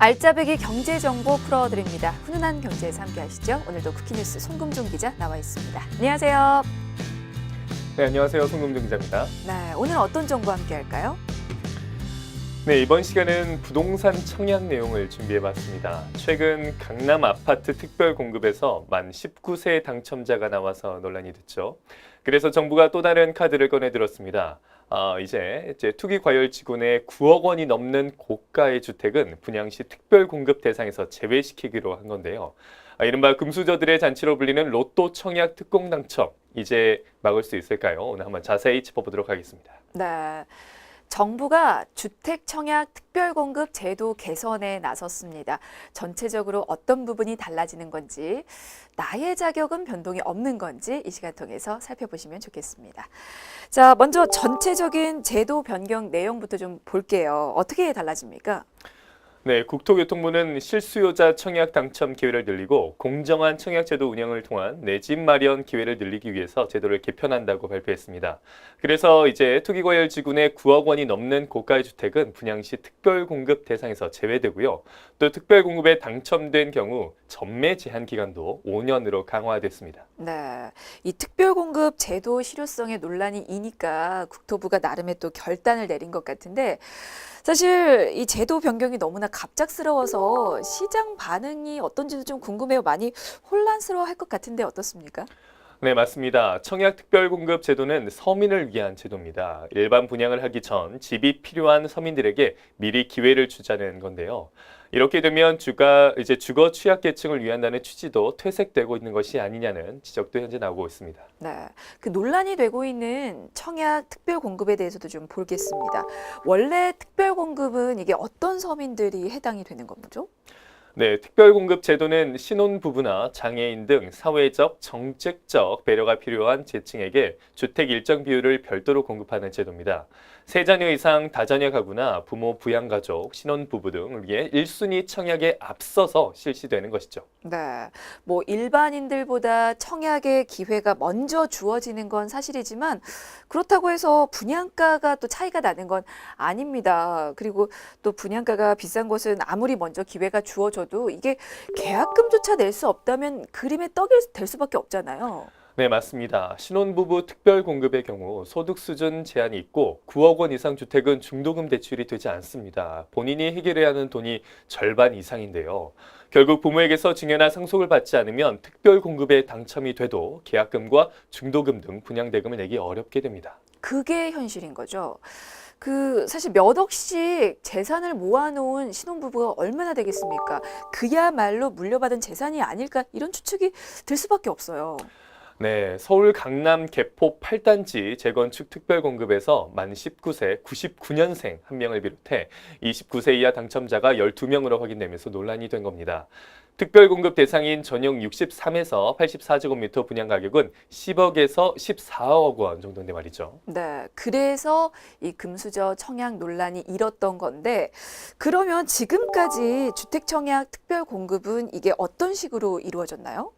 알짜배기 경제정보 풀어드립니다. 훈훈한 경제에서 함께하시죠. 오늘도 쿠키뉴스 송금종 기자 나와 있습니다. 안녕하세요. 네, 안녕하세요. 송금종 기자입니다. 네, 오늘 어떤 정보 함께할까요? 네, 이번 시간은 부동산 청약 내용을 준비해봤습니다. 최근 강남 아파트 특별 공급에서 만 19세 당첨자가 나와서 논란이 됐죠. 그래서 정부가 또 다른 카드를 꺼내들었습니다. 이제 투기 과열 지구내 9억 원이 넘는 고가의 주택은 분양 시 특별 공급 대상에서 제외시키기로 한 건데요. 이른바 금수저들의 잔치로 불리는 로또 청약 특공 당첨, 이제 막을 수 있을까요? 오늘 한번 자세히 짚어보도록 하겠습니다. 네. 정부가 주택 청약 특별 공급 제도 개선에 나섰습니다. 전체적으로 어떤 부분이 달라지는 건지, 나의 자격은 변동이 없는 건지 이 시간 통해서 살펴보시면 좋겠습니다. 자, 먼저 전체적인 제도 변경 내용부터 좀 볼게요. 어떻게 달라집니까? 네, 국토교통부는 실수요자 청약 당첨 기회를 늘리고 공정한 청약제도 운영을 통한 내 집 마련 기회를 늘리기 위해서 제도를 개편한다고 발표했습니다. 그래서 이제 투기과열 지구내 9억 원이 넘는 고가의 주택은 분양 시 특별 공급 대상에서 제외되고요. 또 특별 공급에 당첨된 경우 전매 제한 기간도 5년으로 강화됐습니다. 네, 이 특별 공급 제도 실효성에 논란이 이니까 국토부가 나름의 또 결단을 내린 것 같은데 사실 이 제도 변경이 너무나 갑작스러워서 시장 반응이 어떤지도 좀 궁금해요. 많이 혼란스러워할 것 같은데 어떻습니까? 네, 맞습니다. 청약 특별공급 제도는 서민을 위한 제도입니다. 일반 분양을 하기 전 집이 필요한 서민들에게 미리 기회를 주자는 건데요. 이렇게 되면 주거 취약계층을 위한다는 취지도 퇴색되고 있는 것이 아니냐는 지적도 현재 나오고 있습니다. 네, 그 논란이 되고 있는 청약 특별 공급에 대해서도 좀 보겠습니다. 원래 특별 공급은 이게 어떤 서민들이 해당이 되는 거죠? 네, 특별공급 제도는 신혼부부나 장애인 등 사회적, 정책적 배려가 필요한 계층에게 주택 일정 비율을 별도로 공급하는 제도입니다. 세 자녀 이상 다자녀 가구나 부모 부양가족, 신혼부부 등을 위해 1순위 청약에 앞서서 실시되는 것이죠. 네, 뭐 일반인들보다 청약의 기회가 먼저 주어지는 건 사실이지만 그렇다고 해서 분양가가 또 차이가 나는 건 아닙니다. 그리고 또 분양가가 비싼 곳은 아무리 먼저 기회가 주어져도 이게 계약금조차 낼 수 없다면 그림의 떡이 될 수밖에 없잖아요. 네, 맞습니다. 신혼부부 특별공급의 경우 소득 수준 제한이 있고 9억 원 이상 주택은 중도금 대출이 되지 않습니다. 본인이 해결해야 하는 돈이 절반 이상인데요. 결국 부모에게서 증여나 상속을 받지 않으면 특별공급에 당첨이 돼도 계약금과 중도금 등 분양대금을 내기 어렵게 됩니다. 그게 현실인 거죠. 그 사실 몇 억씩 재산을 모아놓은 신혼부부가 얼마나 되겠습니까? 그야말로 물려받은 재산이 아닐까 이런 추측이 들 수밖에 없어요. 네, 서울 강남 개포 8단지 재건축 특별공급에서 만 19세 99년생 1명을 비롯해 29세 이하 당첨자가 12명으로 확인되면서 논란이 된 겁니다. 특별공급 대상인 전용 63에서 84제곱미터 분양 가격은 10억에서 14억 원 정도인데 말이죠. 네, 그래서 이 금수저 청약 논란이 일었던 건데 그러면 지금까지 주택 청약 특별 공급은 이게 어떤 식으로 이루어졌나요?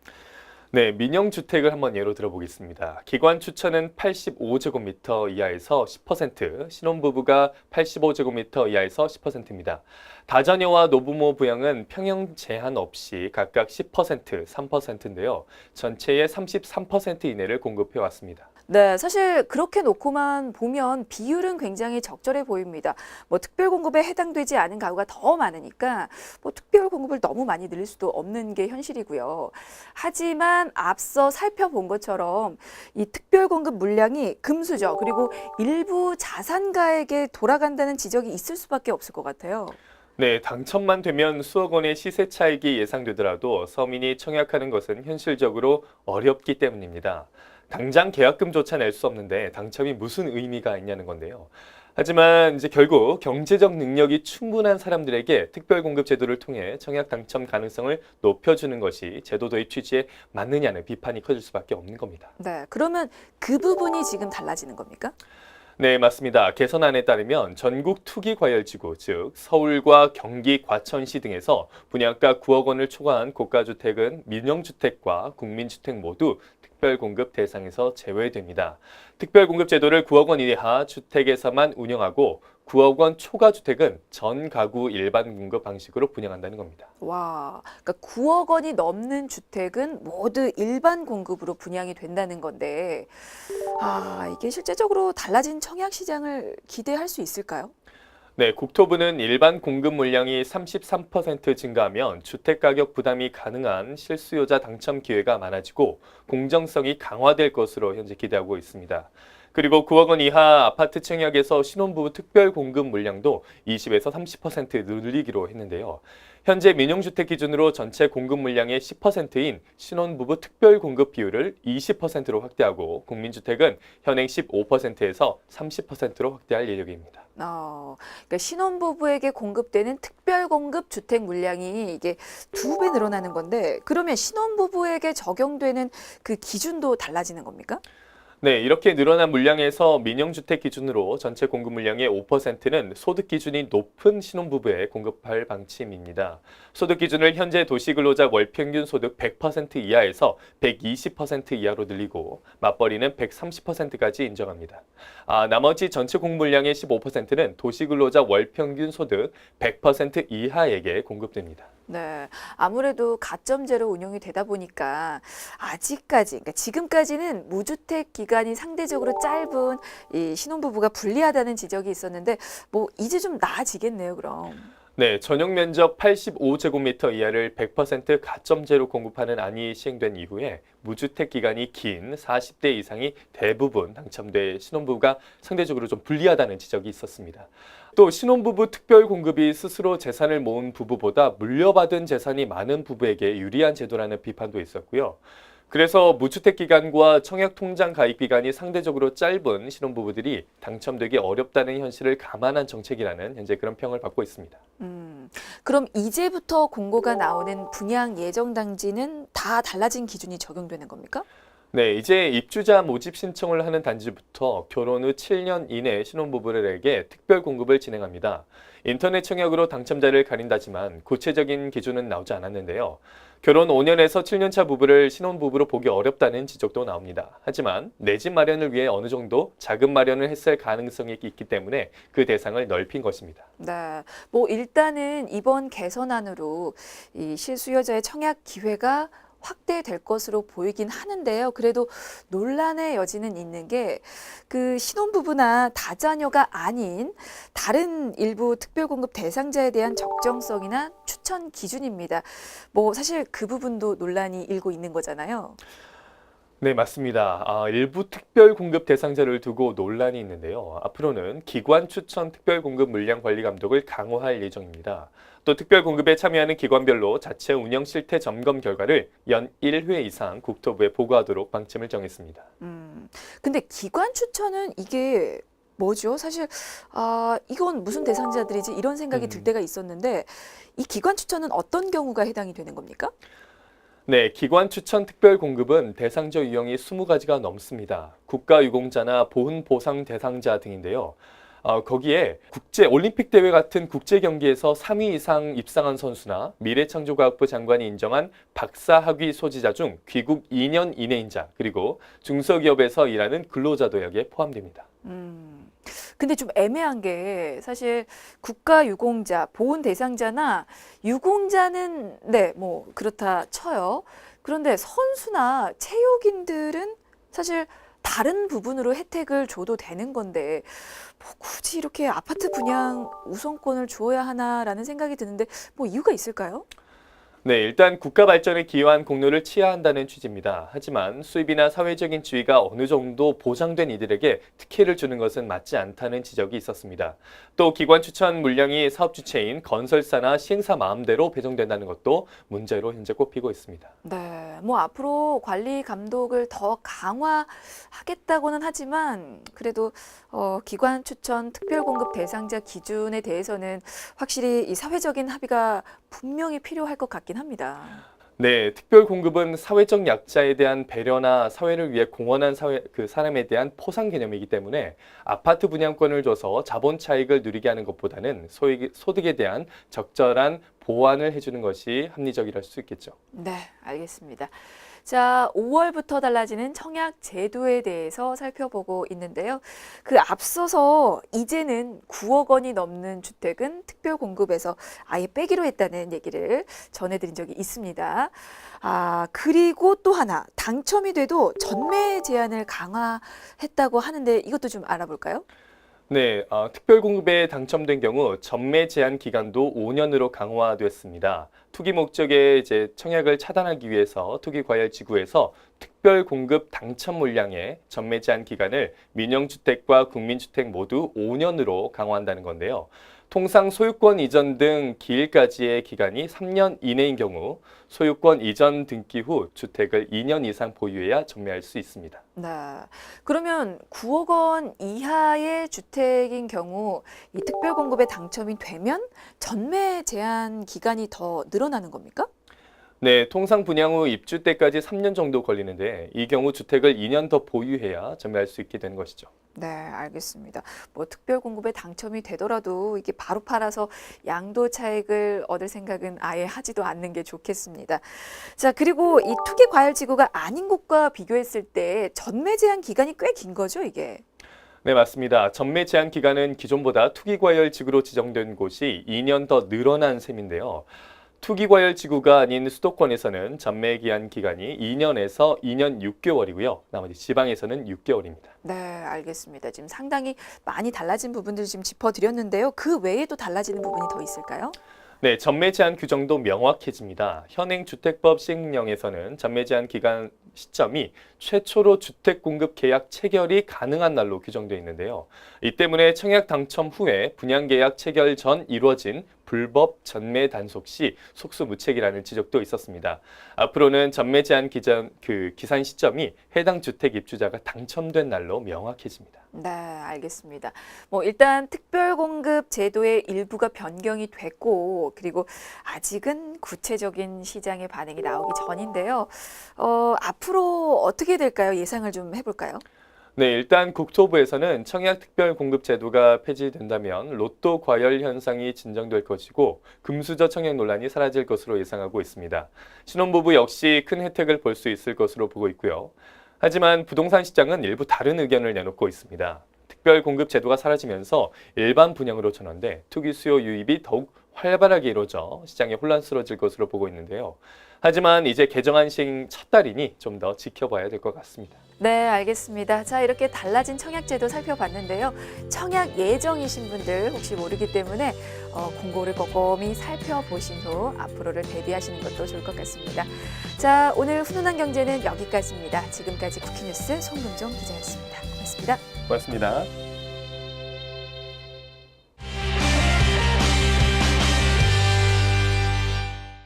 네, 민영주택을 한번 예로 들어보겠습니다. 기관 추천은 85제곱미터 이하에서 10%, 신혼부부가 85제곱미터 이하에서 10%입니다. 다자녀와 노부모 부양은 평형 제한 없이 각각 10%, 3%인데요. 전체의 33% 이내를 공급해 왔습니다. 네, 사실 그렇게 놓고만 보면 비율은 굉장히 적절해 보입니다. 뭐 특별 공급에 해당되지 않은 가구가 더 많으니까 뭐 특별 공급을 너무 많이 늘릴 수도 없는 게 현실이고요. 하지만 앞서 살펴본 것처럼 이 특별 공급 물량이 금수저 그리고 일부 자산가에게 돌아간다는 지적이 있을 수밖에 없을 것 같아요. 네, 당첨만 되면 수억 원의 시세 차익이 예상되더라도 서민이 청약하는 것은 현실적으로 어렵기 때문입니다. 당장 계약금조차 낼 수 없는데 당첨이 무슨 의미가 있냐는 건데요. 하지만 이제 결국 경제적 능력이 충분한 사람들에게 특별공급 제도를 통해 청약 당첨 가능성을 높여주는 것이 제도 도입 취지에 맞느냐는 비판이 커질 수밖에 없는 겁니다. 네, 그러면 그 부분이 지금 달라지는 겁니까? 네, 맞습니다. 개선안에 따르면 전국 투기과열지구, 즉 서울과 경기, 과천시 등에서 분양가 9억 원을 초과한 고가주택은 민영주택과 국민주택 모두 특별공급 대상에서 제외됩니다. 특별공급 제도를 9억 원 이하 주택에서만 운영하고 9억 원 초과 주택은 전 가구 일반 공급 방식으로 분양한다는 겁니다. 와, 그러니까 9억 원이 넘는 주택은 모두 일반 공급으로 분양이 된다는 건데, 이게 실제적으로 달라진 청약 시장을 기대할 수 있을까요? 네, 국토부는 일반 공급 물량이 33% 증가하면 주택가격 부담이 가능한 실수요자 당첨 기회가 많아지고 공정성이 강화될 것으로 현재 기대하고 있습니다. 그리고 9억 원 이하 아파트 청약에서 신혼부부 특별 공급 물량도 20에서 30% 늘리기로 했는데요. 현재 민영주택 기준으로 전체 공급 물량의 10%인 신혼부부 특별 공급 비율을 20%로 확대하고 국민주택은 현행 15%에서 30%로 확대할 예정입니다. 그러니까 신혼부부에게 공급되는 특별 공급 주택 물량이 이게 2배 늘어나는 건데, 그러면 신혼부부에게 적용되는 그 기준도 달라지는 겁니까? 네, 이렇게 늘어난 물량에서 민영주택 기준으로 전체 공급 물량의 5%는 소득 기준이 높은 신혼부부에 공급할 방침입니다. 소득 기준을 현재 도시근로자 월평균 소득 100% 이하에서 120% 이하로 늘리고 맞벌이는 130%까지 인정합니다. 나머지 전체 공급 물량의 15%는 도시근로자 월평균 소득 100% 이하에게 공급됩니다. 네, 아무래도 가점제로 운영이 되다 보니까 아직까지, 그러니까 지금까지는 무주택 기간이 상대적으로 짧은 이 신혼부부가 불리하다는 지적이 있었는데, 뭐 이제 좀 나아지겠네요, 그럼. 네, 전용 면적 85제곱미터 이하를 100% 가점제로 공급하는 안이 시행된 이후에 무주택 기간이 긴 40대 이상이 대부분 당첨돼 신혼부부가 상대적으로 좀 불리하다는 지적이 있었습니다. 또 신혼부부 특별 공급이 스스로 재산을 모은 부부보다 물려받은 재산이 많은 부부에게 유리한 제도라는 비판도 있었고요. 그래서 무주택 기간과 청약 통장 가입 기간이 상대적으로 짧은 신혼부부들이 당첨되기 어렵다는 현실을 감안한 정책이라는 현재 그런 평을 받고 있습니다. 그럼 이제부터 공고가 나오는 분양 예정 단지는 다 달라진 기준이 적용되는 겁니까? 네, 이제 입주자 모집 신청을 하는 단지부터 결혼 후 7년 이내 신혼부부들에게 특별 공급을 진행합니다. 인터넷 청약으로 당첨자를 가린다지만 구체적인 기준은 나오지 않았는데요. 결혼 5년에서 7년 차 부부를 신혼부부로 보기 어렵다는 지적도 나옵니다. 하지만 내 집 마련을 위해 어느 정도 자금 마련을 했을 가능성이 있기 때문에 그 대상을 넓힌 것입니다. 네, 뭐 일단은 이번 개선안으로 이 실수요자의 청약 기회가 확대될 것으로 보이긴 하는데요. 그래도 논란의 여지는 있는 게 그 신혼부부나 다자녀가 아닌 다른 일부 특별공급 대상자에 대한 적정성이나 추천 기준입니다. 뭐 사실 그 부분도 논란이 일고 있는 거잖아요. 네, 맞습니다. 일부 특별 공급 대상자를 두고 논란이 있는데요. 앞으로는 기관 추천 특별 공급 물량 관리 감독을 강화할 예정입니다. 또 특별 공급에 참여하는 기관별로 자체 운영 실태 점검 결과를 연 1회 이상 국토부에 보고하도록 방침을 정했습니다. 근데 기관 추천은 이게 뭐죠? 사실 이건 무슨 대상자들이지? 이런 생각이 들 때가 있었는데 이 기관 추천은 어떤 경우가 해당이 되는 겁니까? 네, 기관 추천 특별 공급은 대상자 유형이 20가지가 넘습니다. 국가유공자나 보훈 보상 대상자 등인데요. 거기에 국제 올림픽 대회 같은 국제 경기에서 3위 이상 입상한 선수나 미래창조과학부 장관이 인정한 박사 학위 소지자 중 귀국 2년 이내인 자, 그리고 중소기업에서 일하는 근로자도 여기에 포함됩니다. 근데 좀 애매한 게 사실 국가유공자, 보훈 대상자나 유공자는 네, 뭐 그렇다 쳐요. 그런데 선수나 체육인들은 사실 다른 부분으로 혜택을 줘도 되는 건데 뭐 굳이 이렇게 아파트 분양 우선권을 주어야 하나라는 생각이 드는데 뭐 이유가 있을까요? 네, 일단 국가 발전에 기여한 공로를 치하한다는 취지입니다. 하지만 수입이나 사회적인 지위가 어느 정도 보장된 이들에게 특혜를 주는 것은 맞지 않다는 지적이 있었습니다. 또 기관 추천 물량이 사업 주체인 건설사나 시행사 마음대로 배정된다는 것도 문제로 현재 꼽히고 있습니다. 네, 뭐 앞으로 관리 감독을 더 강화하겠다고는 하지만 그래도 기관 추천 특별 공급 대상자 기준에 대해서는 확실히 이 사회적인 합의가 분명히 필요할 것 같긴 합니다. 네, 특별 공급은 사회적 약자에 대한 배려나 사회를 위해 공헌한 사람에 대한 포상 개념이기 때문에 아파트 분양권을 줘서 자본 차익을 누리게 하는 것보다는 소득에 대한 적절한 보완을 해주는 것이 합리적이랄 수 있겠죠. 네, 알겠습니다. 자, 5월부터 달라지는 청약 제도에 대해서 살펴보고 있는데요. 그 앞서서 이제는 9억 원이 넘는 주택은 특별 공급에서 아예 빼기로 했다는 얘기를 전해드린 적이 있습니다. 그리고 또 하나, 당첨이 돼도 전매 제한을 강화했다고 하는데 이것도 좀 알아볼까요? 네, 특별 공급에 당첨된 경우 전매 제한 기간도 5년으로 강화됐습니다. 투기 목적의 이제 청약을 차단하기 위해서 투기과열지구에서 특별 공급 당첨 물량의 전매 제한 기간을 민영주택과 국민주택 모두 5년으로 강화한다는 건데요. 통상 소유권 이전 등 기일까지의 기간이 3년 이내인 경우 소유권 이전 등기 후 주택을 2년 이상 보유해야 전매할 수 있습니다. 네. 그러면 9억 원 이하의 주택인 경우 이 특별 공급에 당첨이 되면 전매 제한 기간이 더 늘어나는 겁니까? 네, 통상 분양 후 입주 때까지 3년 정도 걸리는데 이 경우 주택을 2년 더 보유해야 전매할 수 있게 되는 것이죠. 네, 알겠습니다. 뭐 특별 공급에 당첨이 되더라도 이게 바로 팔아서 양도 차익을 얻을 생각은 아예 하지도 않는 게 좋겠습니다. 자, 그리고 이 투기 과열 지구가 아닌 곳과 비교했을 때 전매 제한 기간이 꽤 긴 거죠, 이게. 네, 맞습니다. 전매 제한 기간은 기존보다 투기과열 지구로 지정된 곳이 2년 더 늘어난 셈인데요. 투기과열 지구가 아닌 수도권에서는 전매 기한 기간이 2년에서 2년 6개월이고요. 나머지 지방에서는 6개월입니다. 네, 알겠습니다. 지금 상당히 많이 달라진 부분들 지금 짚어드렸는데요. 그 외에도 달라지는 부분이 더 있을까요? 네, 전매 제한 규정도 명확해집니다. 현행 주택법 시행령에서는 전매 제한 기간 시점이 최초로 주택 공급 계약 체결이 가능한 날로 규정되어 있는데요. 이 때문에 청약 당첨 후에 분양 계약 체결 전 이루어진 불법 전매 단속 시 속수무책이라는 지적도 있었습니다. 앞으로는 전매 제한 기산 시점이 해당 주택 입주자가 당첨된 날로 명확해집니다. 네, 알겠습니다. 뭐 일단 특별공급 제도의 일부가 변경이 됐고 그리고 아직은 구체적인 시장의 반응이 나오기 전인데요. 앞으로 어떻게 될까요? 예상을 좀 해볼까요? 네, 일단 국토부에서는 청약 특별 공급 제도가 폐지된다면 로또 과열 현상이 진정될 것이고 금수저 청약 논란이 사라질 것으로 예상하고 있습니다. 신혼부부 역시 큰 혜택을 볼 수 있을 것으로 보고 있고요. 하지만 부동산 시장은 일부 다른 의견을 내놓고 있습니다. 특별 공급 제도가 사라지면서 일반 분양으로 전환돼 투기 수요 유입이 더욱 활발하게 이루어져 시장이 혼란스러워질 것으로 보고 있는데요. 하지만 이제 개정안 시행 첫 달이니 좀 더 지켜봐야 될 것 같습니다. 네, 알겠습니다. 자, 이렇게 달라진 청약제도 살펴봤는데요. 청약 예정이신 분들 혹시 모르기 때문에 공고를 꼼꼼히 살펴보신 후 앞으로를 대비하시는 것도 좋을 것 같습니다. 자, 오늘 훈훈한 경제는 여기까지입니다. 지금까지 쿠키뉴스 송문종 기자였습니다. 고맙습니다. 고맙습니다.